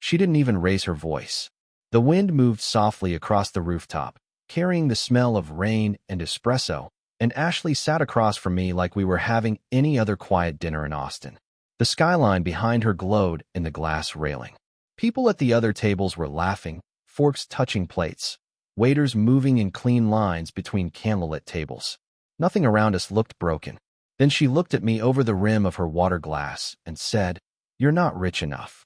She didn't even raise her voice. The wind moved softly across the rooftop, carrying the smell of rain and espresso, and Ashley sat across from me like we were having any other quiet dinner in Austin. The skyline behind her glowed in the glass railing. People at the other tables were laughing, forks touching plates, waiters moving in clean lines between candlelit tables. Nothing around us looked broken. Then she looked at me over the rim of her water glass and said, "You're not rich enough."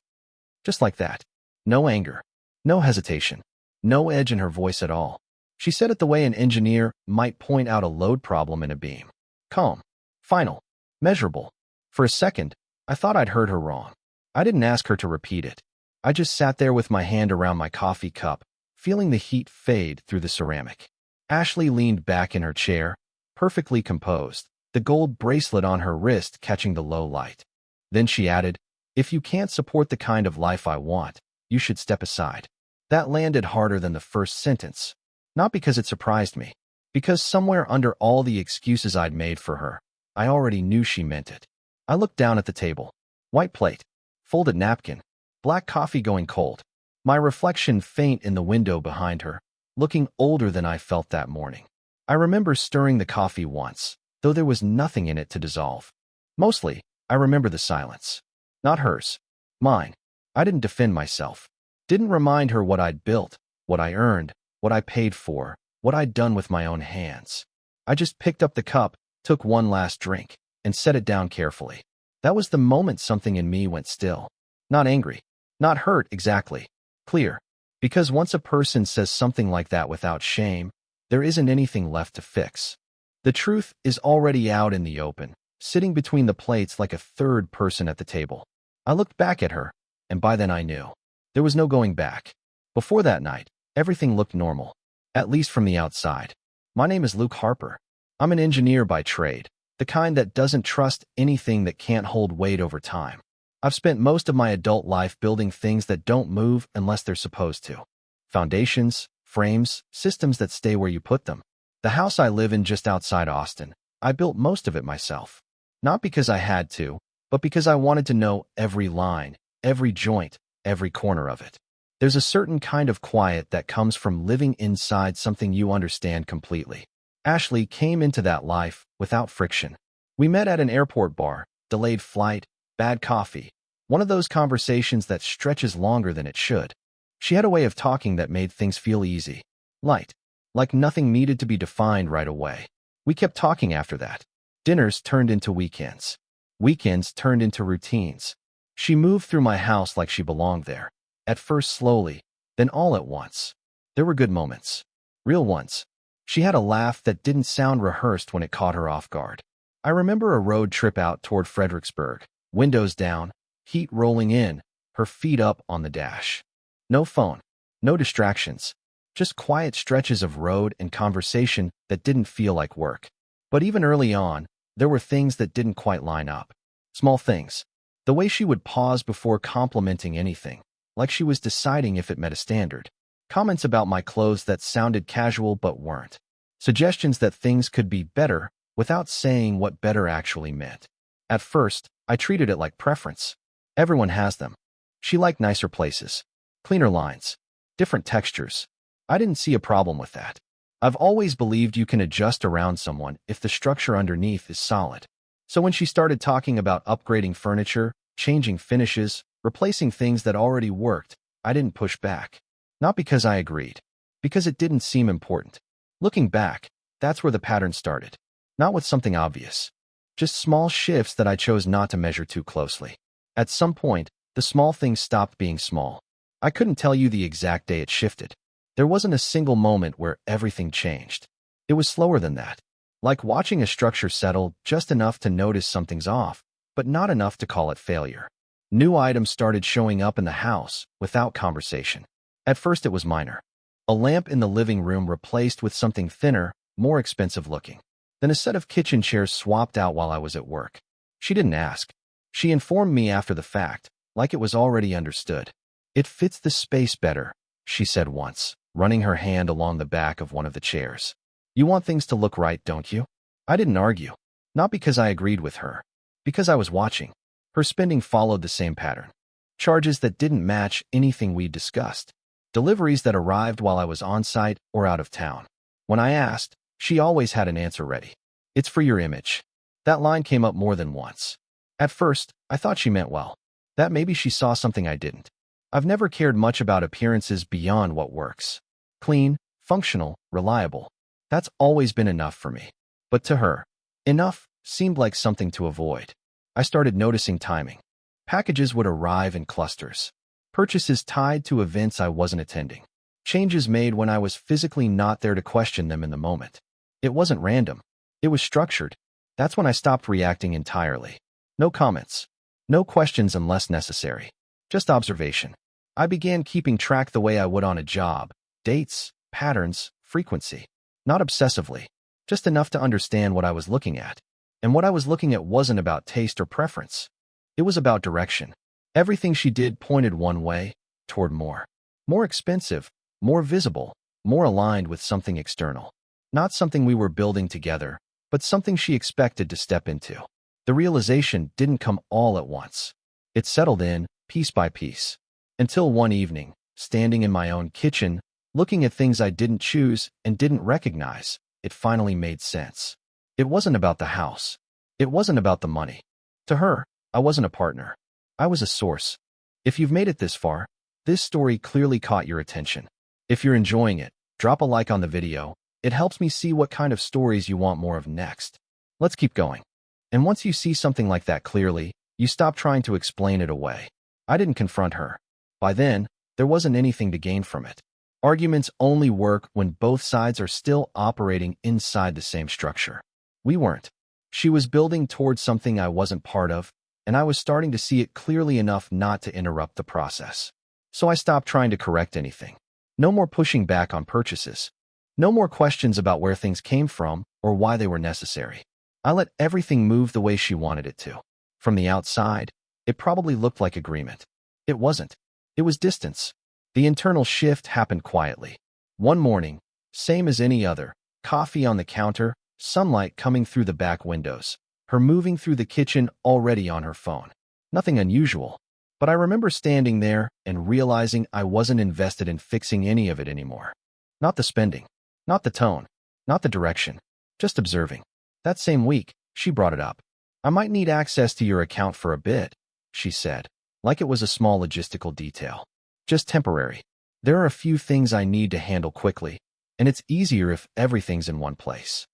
Just like that. No anger. No hesitation. No edge in her voice at all. She said it the way an engineer might point out a load problem in a beam. Calm. Final. Measurable. For a second, I thought I'd heard her wrong. I didn't ask her to repeat it. I just sat there with my hand around my coffee cup, feeling the heat fade through the ceramic. Ashley leaned back in her chair, perfectly composed, the gold bracelet on her wrist catching the low light. Then she added, "If you can't support the kind of life I want, you should step aside." That landed harder than the first sentence. Not because it surprised me, because somewhere under all the excuses I'd made for her, I already knew she meant it. I looked down at the table. White plate, folded napkin, black coffee going cold. My reflection faint in the window behind her, looking older than I felt that morning. I remember stirring the coffee once, though there was nothing in it to dissolve. Mostly, I remember the silence. Not hers. Mine. I didn't defend myself. Didn't remind her what I'd built, what I earned, what I paid for, what I'd done with my own hands. I just picked up the cup, took one last drink, and set it down carefully. That was the moment something in me went still. Not angry. Not hurt exactly. Clear. Because once a person says something like that without shame, there isn't anything left to fix. The truth is already out in the open, sitting between the plates like a third person at the table. I looked back at her, and by then I knew. There was no going back. Before that night, everything looked normal, at least from the outside. My name is Luke Harper. I'm an engineer by trade, the kind that doesn't trust anything that can't hold weight over time. I've spent most of my adult life building things that don't move unless they're supposed to. Foundations, frames, systems that stay where you put them. The house I live in just outside Austin, I built most of it myself. Not because I had to, but because I wanted to know every line, every joint, every corner of it. There's a certain kind of quiet that comes from living inside something you understand completely. Ashley came into that life without friction. We met at an airport bar, delayed flight, bad coffee, one of those conversations that stretches longer than it should. She had a way of talking that made things feel easy, light, like nothing needed to be defined right away. We kept talking after that. Dinners turned into weekends. Weekends turned into routines. She moved through my house like she belonged there. At first slowly, then all at once. There were good moments. Real ones. She had a laugh that didn't sound rehearsed when it caught her off guard. I remember a road trip out toward Fredericksburg, windows down, heat rolling in, her feet up on the dash. No phone, no distractions, just quiet stretches of road and conversation that didn't feel like work. But even early on, there were things that didn't quite line up. Small things. The way she would pause before complimenting anything, like she was deciding if it met a standard. Comments about my clothes that sounded casual but weren't. Suggestions that things could be better without saying what better actually meant. At first, I treated it like preference. Everyone has them. She liked nicer places, cleaner lines, different textures. I didn't see a problem with that. I've always believed you can adjust around someone if the structure underneath is solid. So when she started talking about upgrading furniture, changing finishes, replacing things that already worked, I didn't push back. Not because I agreed, because it didn't seem important. Looking back, that's where the pattern started. Not with something obvious. Just small shifts that I chose not to measure too closely. At some point, the small things stopped being small. I couldn't tell you the exact day it shifted. There wasn't a single moment where everything changed. It was slower than that. Like watching a structure settle just enough to notice something's off, but not enough to call it failure. New items started showing up in the house without conversation. At first it was minor. A lamp in the living room replaced with something thinner, more expensive looking. Then a set of kitchen chairs swapped out while I was at work. She didn't ask. She informed me after the fact, like it was already understood. "It fits the space better," she said once, running her hand along the back of one of the chairs. "You want things to look right, don't you?" I didn't argue. Not because I agreed with her. Because I was watching. Her spending followed the same pattern. charges that didn't match anything we'd discussed, deliveries that arrived while I was on site or out of town. When I asked, she always had an answer ready. "It's for your image." That line came up more than once. At first, I thought she meant well, that maybe she saw something I didn't. I've never cared much about appearances beyond what works. Clean, functional, reliable. That's always been enough for me. But to her, enough seemed like something to avoid. I started noticing timing. Packages would arrive in clusters. Purchases tied to events I wasn't attending. Changes made when I was physically not there to question them in the moment. It wasn't random. It was structured. That's when I stopped reacting entirely. No comments. No questions unless necessary. Just observation. I began keeping track the way I would on a job. Dates, patterns, frequency. Not obsessively. Just enough to understand what I was looking at. And what I was looking at wasn't about taste or preference. It was about direction. Everything she did pointed one way, toward more. More expensive, more visible, more aligned with something external. Not something we were building together, but something she expected to step into. The realization didn't come all at once. It settled in, piece by piece. Until one evening, standing in my own kitchen, looking at things I didn't choose and didn't recognize, it finally made sense. It wasn't about the house. It wasn't about the money. To her, I wasn't a partner. I was a source. If you've made it this far, this story clearly caught your attention. If you're enjoying it, drop a like on the video. It helps me see what kind of stories you want more of next. Let's keep going. And once you see something like that clearly, you stop trying to explain it away. I didn't confront her. By then, there wasn't anything to gain from it. Arguments only work when both sides are still operating inside the same structure. We weren't. She was building towards something I wasn't part of, and I was starting to see it clearly enough not to interrupt the process. So I stopped trying to correct anything. No more pushing back on purchases. No more questions about where things came from or why they were necessary. I let everything move the way she wanted it to. From the outside, it probably looked like agreement. It wasn't. It was distance. The internal shift happened quietly. One morning, same as any other, coffee on the counter, sunlight coming through the back windows, her moving through the kitchen already on her phone. Nothing unusual, but I remember standing there and realizing I wasn't invested in fixing any of it anymore. Not the spending, not the tone, not the direction, just observing. That same week, she brought it up. "I might need access to your account for a bit," she said, like it was a small logistical detail. "Just temporary. There are a few things I need to handle quickly, and it's easier if everything's in one place."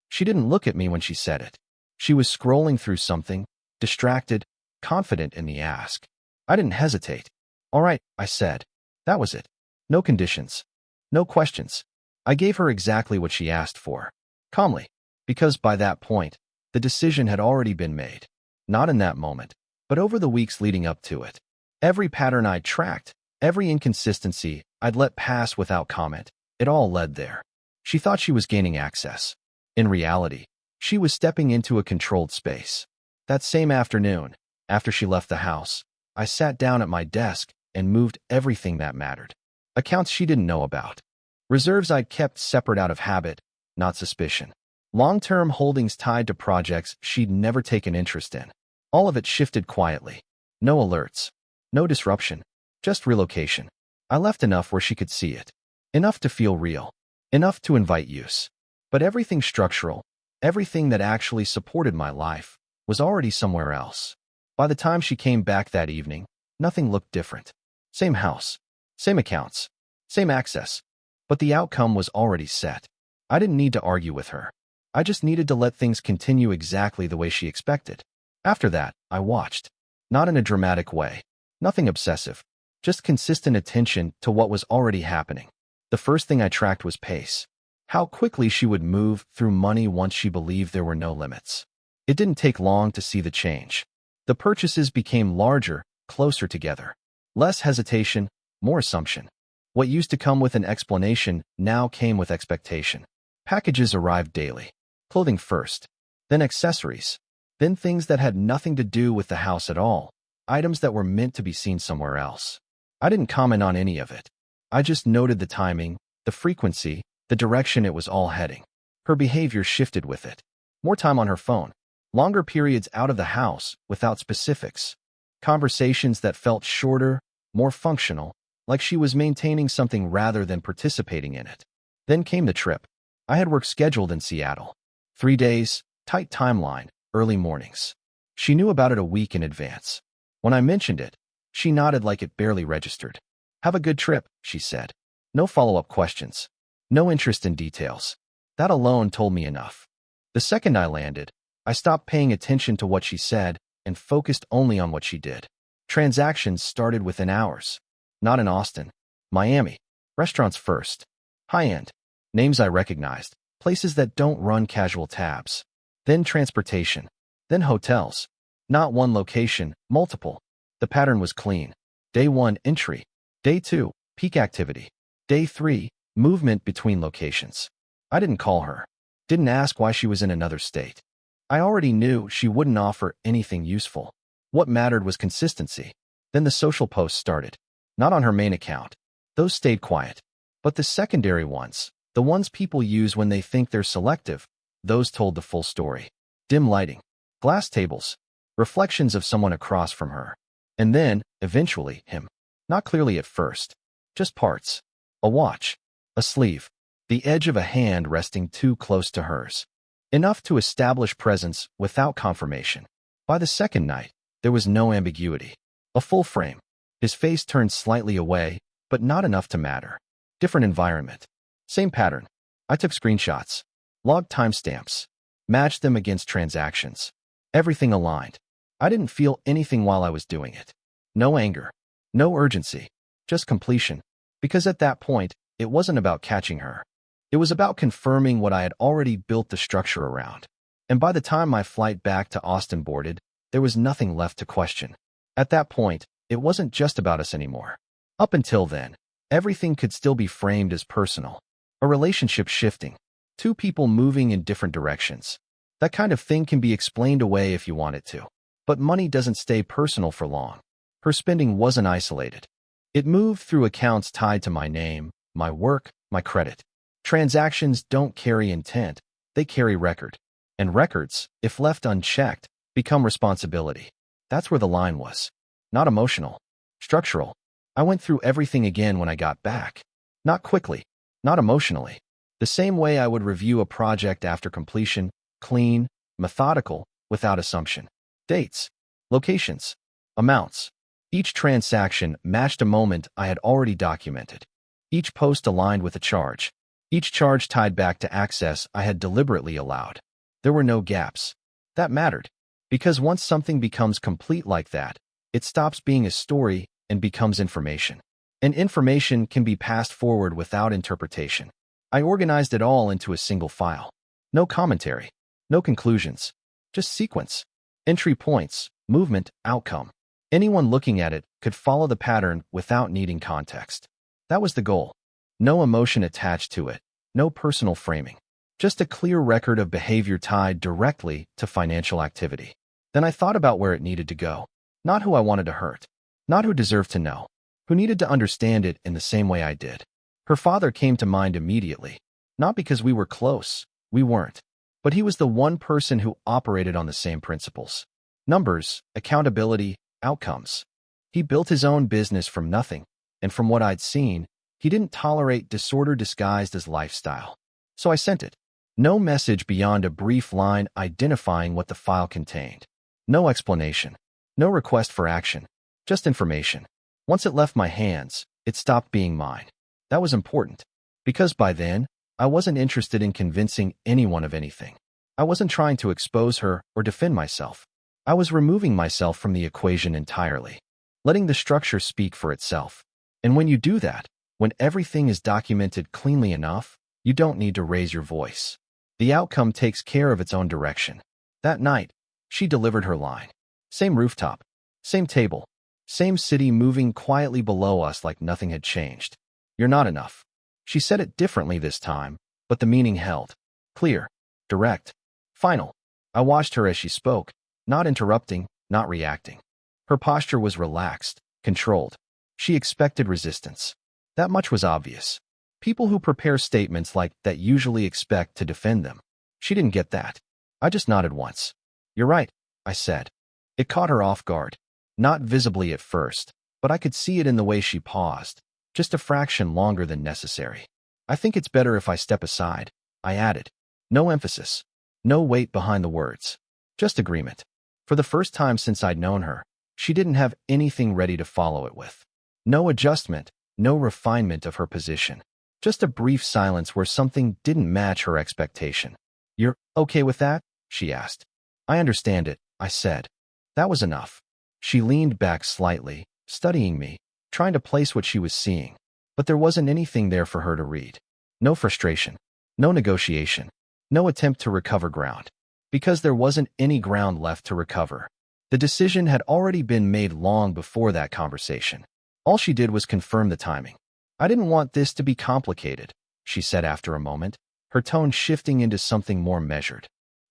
She didn't look at me when she said it. She was scrolling through something, distracted, confident in the ask. I didn't hesitate. "All right," I said. That was it. No conditions. No questions. I gave her exactly what she asked for. Calmly. Because by that point, the decision had already been made. Not in that moment, but over the weeks leading up to it. Every pattern I'd tracked, every inconsistency I'd let pass without comment, it all led there. She thought she was gaining access. In reality, she was stepping into a controlled space. That same afternoon, after she left the house, I sat down at my desk and moved everything that mattered. Accounts she didn't know about. Reserves I'd kept separate out of habit, not suspicion. Long-term holdings tied to projects she'd never taken interest in. All of it shifted quietly. No alerts. No disruption. Just relocation. I left enough where she could see it. Enough to feel real. Enough to invite use. But everything structural, everything that actually supported my life, was already somewhere else. By the time she came back that evening, nothing looked different. Same house. Same accounts. Same access. But the outcome was already set. I didn't need to argue with her. I just needed to let things continue exactly the way she expected. After that, I watched. Not in a dramatic way. Nothing obsessive. Just consistent attention to what was already happening. The first thing I tracked was pace. How quickly she would move through money once she believed there were no limits. It didn't take long to see the change. The purchases became larger, closer together. Less hesitation, more assumption. What used to come with an explanation now came with expectation. Packages arrived daily. Clothing first, then accessories, then things that had nothing to do with the house at all, items that were meant to be seen somewhere else. I didn't comment on any of it. I just noted the timing, the frequency, the direction it was all heading. Her behavior shifted with it. More time on her phone. Longer periods out of the house without specifics. Conversations that felt shorter, more functional, like she was maintaining something rather than participating in it. Then came the trip. I had work scheduled in Seattle. 3 days, tight timeline, early mornings. She knew about it a week in advance. When I mentioned it, she nodded like it barely registered. Have a good trip, she said. No follow-up questions. No interest in details. That alone told me enough. The second I landed, I stopped paying attention to what she said and focused only on what she did. Transactions started within hours. Not in Austin. Miami. Restaurants first. High-end. Names I recognized. Places that don't run casual tabs. Then transportation. Then hotels. Not one location, multiple. The pattern was clean. Day 1, entry. Day 2, peak activity. Day 3, movement between locations. I didn't call her. Didn't ask why she was in another state. I already knew she wouldn't offer anything useful. What mattered was consistency. Then the social posts started. Not on her main account. Those stayed quiet. But the secondary ones, the ones people use when they think they're selective, those told the full story. Dim lighting. Glass tables. Reflections of someone across from her. And then, eventually, him. Not clearly at first. Just parts. A watch. A sleeve. The edge of a hand resting too close to hers. Enough to establish presence without confirmation. By the second night, there was no ambiguity. A full frame. His face turned slightly away, but not enough to matter. Different environment. Same pattern. I took screenshots. Logged timestamps. Matched them against transactions. Everything aligned. I didn't feel anything while I was doing it. No anger. No urgency. Just completion. Because at that point, it wasn't about catching her. It was about confirming what I had already built the structure around. And by the time my flight back to Austin boarded, there was nothing left to question. At that point, it wasn't just about us anymore. Up until then, everything could still be framed as personal. A relationship shifting. Two people moving in different directions. That kind of thing can be explained away if you want it to. But money doesn't stay personal for long. Her spending wasn't isolated. It moved through accounts tied to my name, my work, my credit. Transactions don't carry intent, they carry record. And records, if left unchecked, become responsibility. That's where the line was. Not emotional. Structural. I went through everything again when I got back. Not quickly. Not emotionally. The same way I would review a project after completion, clean, methodical, without assumption. Dates. Locations. Amounts. Each transaction matched a moment I had already documented. Each post aligned with a charge. Each charge tied back to access I had deliberately allowed. There were no gaps. That mattered. Because once something becomes complete like that, it stops being a story and becomes information. And information can be passed forward without interpretation. I organized it all into a single file. No commentary. No conclusions. Just sequence. Entry points, movement, outcome. Anyone looking at it could follow the pattern without needing context. That was the goal. No emotion attached to it. No personal framing. Just a clear record of behavior tied directly to financial activity. Then I thought about where it needed to go. Not who I wanted to hurt. Not who deserved to know. Who needed to understand it in the same way I did. Her father came to mind immediately. Not because we were close. We weren't. But he was the one person who operated on the same principles. Numbers, accountability, outcomes. He built his own business from nothing, and from what I'd seen, he didn't tolerate disorder disguised as lifestyle. So I sent it. No message beyond a brief line identifying what the file contained. No explanation. No request for action. Just information. Once it left my hands, it stopped being mine. That was important. Because by then, I wasn't interested in convincing anyone of anything. I wasn't trying to expose her or defend myself. I was removing myself from the equation entirely. Letting the structure speak for itself. And when you do that, when everything is documented cleanly enough, you don't need to raise your voice. The outcome takes care of its own direction. That night, she delivered her line. Same rooftop. Same table. Same city moving quietly below us like nothing had changed. You're not enough. She said it differently this time, but the meaning held. Clear. Direct. Final. I watched her as she spoke, not interrupting, not reacting. Her posture was relaxed, controlled. She expected resistance. That much was obvious. People who prepare statements like that usually expect to defend them. She didn't get that. I just nodded once. You're right, I said. It caught her off guard. Not visibly at first, but I could see it in the way she paused, just a fraction longer than necessary. I think it's better if I step aside, I added. No emphasis. No weight behind the words. Just agreement. For the first time since I'd known her, she didn't have anything ready to follow it with. No adjustment, no refinement of her position. Just a brief silence where something didn't match her expectation. You're okay with that? She asked. I understand it, I said. That was enough. She leaned back slightly, studying me, trying to place what she was seeing. But there wasn't anything there for her to read. No frustration. No negotiation. No attempt to recover ground. Because there wasn't any ground left to recover. The decision had already been made long before that conversation. All she did was confirm the timing. I didn't want this to be complicated, she said after a moment, her tone shifting into something more measured.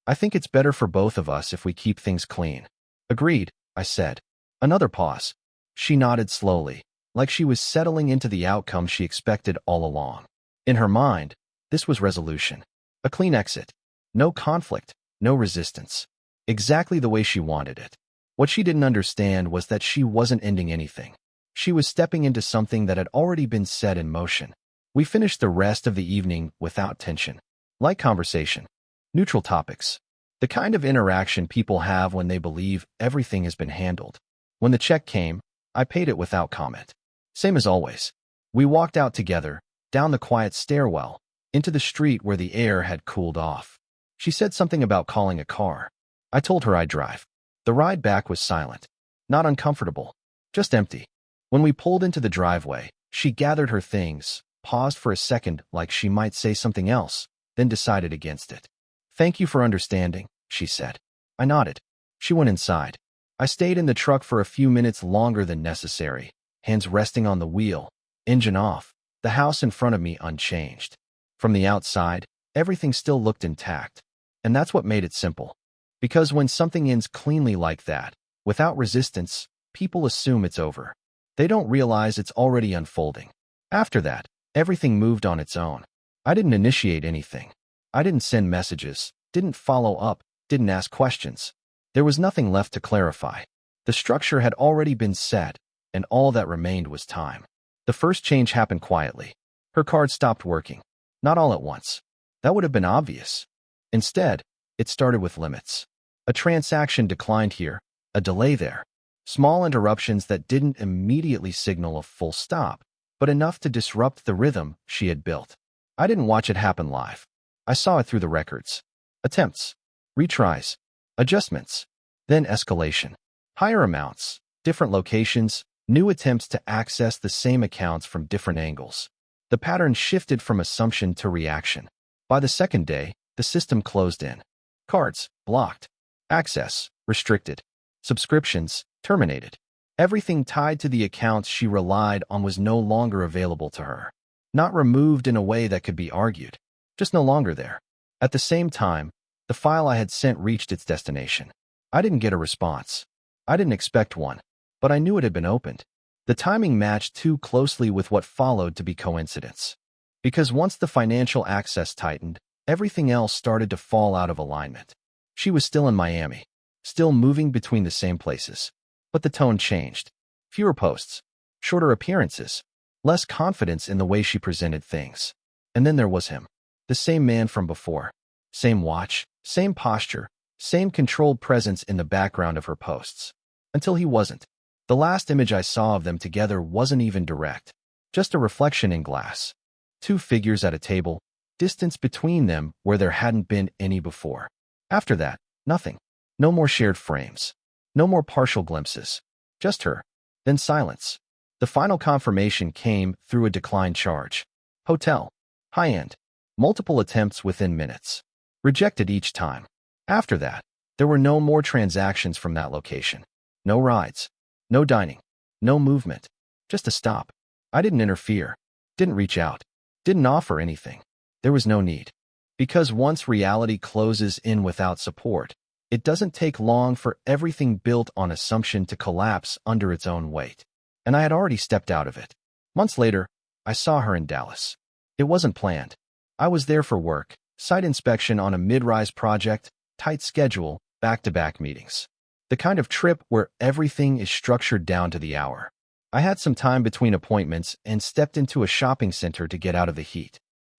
I think it's better for both of us if we keep things clean. Agreed, I said. Another pause. She nodded slowly, like she was settling into the outcome she expected all along. In her mind, this was resolution. A clean exit. No conflict, no resistance. Exactly the way she wanted it. What she didn't understand was that she wasn't ending anything. She was stepping into something that had already been set in motion. We finished the rest of the evening without tension. Light conversation. Neutral topics. The kind of interaction people have when they believe everything has been handled. When the check came, I paid it without comment. Same as always. We walked out together, down the quiet stairwell, into the street where the air had cooled off. She said something about calling a car. I told her I'd drive. The ride back was silent. Not uncomfortable. Just empty. When we pulled into the driveway, she gathered her things, paused for a second like she might say something else, then decided against it. Thank you for understanding, she said. I nodded. She went inside. I stayed in the truck for a few minutes longer than necessary, hands resting on the wheel, engine off, the house in front of me unchanged. From the outside, everything still looked intact. And that's what made it simple. Because when something ends cleanly like that, without resistance, people assume it's over. They don't realize it's already unfolding. After that, everything moved on its own. I didn't initiate anything. I didn't send messages, didn't follow up, didn't ask questions. There was nothing left to clarify. The structure had already been set, and all that remained was time. The first change happened quietly. Her card stopped working. Not all at once. That would have been obvious. Instead, it started with limits. A transaction declined here, a delay there. Small interruptions that didn't immediately signal a full stop, but enough to disrupt the rhythm she had built. I didn't watch it happen live. I saw it through the records. Attempts, retries, adjustments, then escalation. Higher amounts, different locations, new attempts to access the same accounts from different angles. The pattern shifted from assumption to reaction. By the second day, the system closed in. Cards, blocked. Access, restricted. Subscriptions, terminated. Everything tied to the accounts she relied on was no longer available to her. Not removed in a way that could be argued. Just no longer there. At the same time, the file I had sent reached its destination. I didn't get a response. I didn't expect one, but I knew it had been opened. The timing matched too closely with what followed to be coincidence. Because once the financial access tightened, everything else started to fall out of alignment. She was still in Miami, still moving between the same places. But the tone changed. Fewer posts, shorter appearances, less confidence in the way she presented things. And then there was him. The same man from before. Same watch, same posture, same controlled presence in the background of her posts. Until he wasn't. The last image I saw of them together wasn't even direct. Just a reflection in glass. Two figures at a table, distance between them where there hadn't been any before. After that, nothing. No more shared frames. No more partial glimpses. Just her. Then silence. The final confirmation came through a declined charge. Hotel. High-end. Multiple attempts within minutes. Rejected each time. After that, there were no more transactions from that location. No rides. No dining. No movement. Just a stop. I didn't interfere. Didn't reach out. Didn't offer anything. There was no need. Because once reality closes in without support, it doesn't take long for everything built on assumption to collapse under its own weight. And I had already stepped out of it. Months later, I saw her in Dallas. It wasn't planned. I was there for work, site inspection on a mid-rise project, tight schedule, back-to-back meetings. The kind of trip where everything is structured down to the hour. I had some time between appointments and stepped into a shopping center to get out of the heat.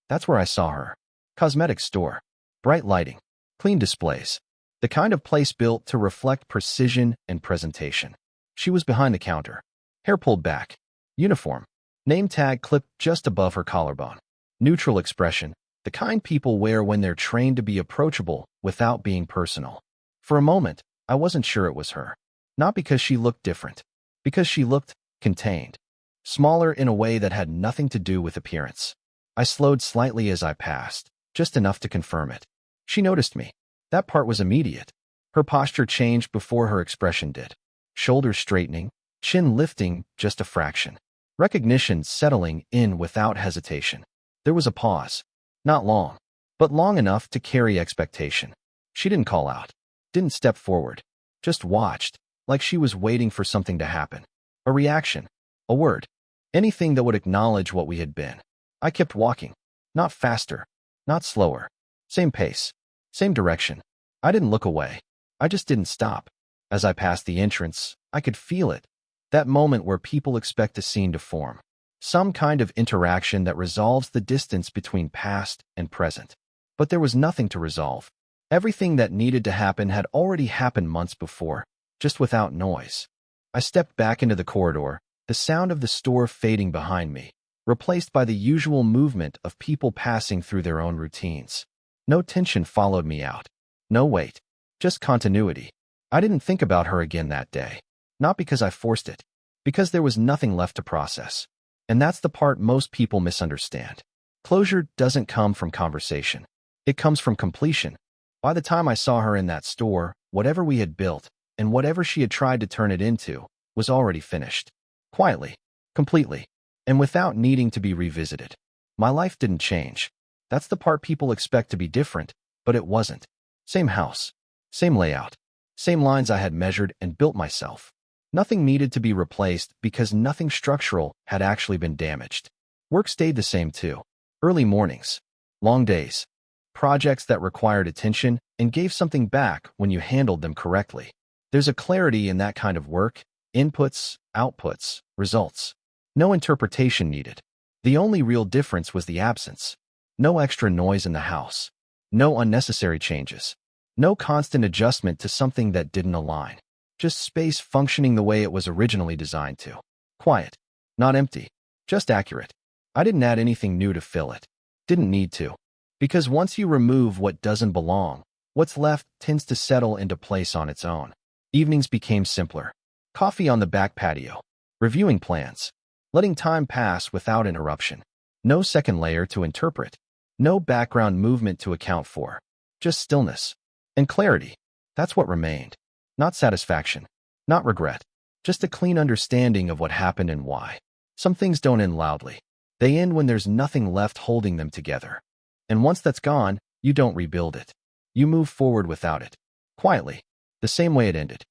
That's where I saw her. Cosmetic store. Bright lighting. Clean displays. The kind of place built to reflect precision and presentation. She was behind the counter. Hair pulled back. Uniform. Name tag clipped just above her collarbone. Neutral expression. The kind people wear when they're trained to be approachable without being personal. For a moment, I wasn't sure it was her. Not because she looked different. Because she looked contained. Smaller in a way that had nothing to do with appearance. I slowed slightly as I passed, just enough to confirm it. She noticed me. That part was immediate. Her posture changed before her expression did. Shoulders straightening, chin lifting just a fraction. Recognition settling in without hesitation. There was a pause. Not long, but long enough to carry expectation. She didn't call out. Didn't step forward. Just watched, like she was waiting for something to happen. A reaction. A word. Anything that would acknowledge what we had been. I kept walking. Not faster. Not slower. Same pace. Same direction. I didn't look away. I just didn't stop. As I passed the entrance, I could feel it. That moment where people expect a scene to form. Some kind of interaction that resolves the distance between past and present. But there was nothing to resolve. Everything that needed to happen had already happened months before, just without noise. I stepped back into the corridor, the sound of the store fading behind me, replaced by the usual movement of people passing through their own routines. No tension followed me out. No wait. Just continuity. I didn't think about her again that day. Not because I forced it. Because there was nothing left to process. And that's the part most people misunderstand. Closure doesn't come from conversation. It comes from completion. By the time I saw her in that store, whatever we had built, and whatever she had tried to turn it into, was already finished. Quietly. Completely. And without needing to be revisited. My life didn't change. That's the part people expect to be different, but it wasn't. Same house. Same layout. Same lines I had measured and built myself. Nothing needed to be replaced because nothing structural had actually been damaged. Work stayed the same too. Early mornings. Long days. Projects that required attention and gave something back when you handled them correctly. There's a clarity in that kind of work. Inputs, outputs, results. No interpretation needed. The only real difference was the absence. No extra noise in the house. No unnecessary changes. No constant adjustment to something that didn't align. Just space functioning the way it was originally designed to. Quiet. Not empty. Just accurate. I didn't add anything new to fill it. Didn't need to. Because once you remove what doesn't belong, what's left tends to settle into place on its own. Evenings became simpler. Coffee on the back patio. Reviewing plans. Letting time pass without interruption. No second layer to interpret. No background movement to account for. Just stillness. And clarity. That's what remained. Not satisfaction. Not regret. Just a clean understanding of what happened and why. Some things don't end loudly. They end when there's nothing left holding them together. And once that's gone, you don't rebuild it. You move forward without it. Quietly. The same way it ended.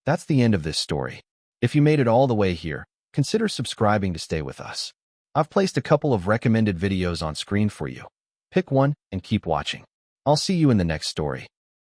That's the end of this story. If you made it all the way here, consider subscribing to stay with us. I've placed a couple of recommended videos on screen for you. Pick one and keep watching. I'll see you in the next story.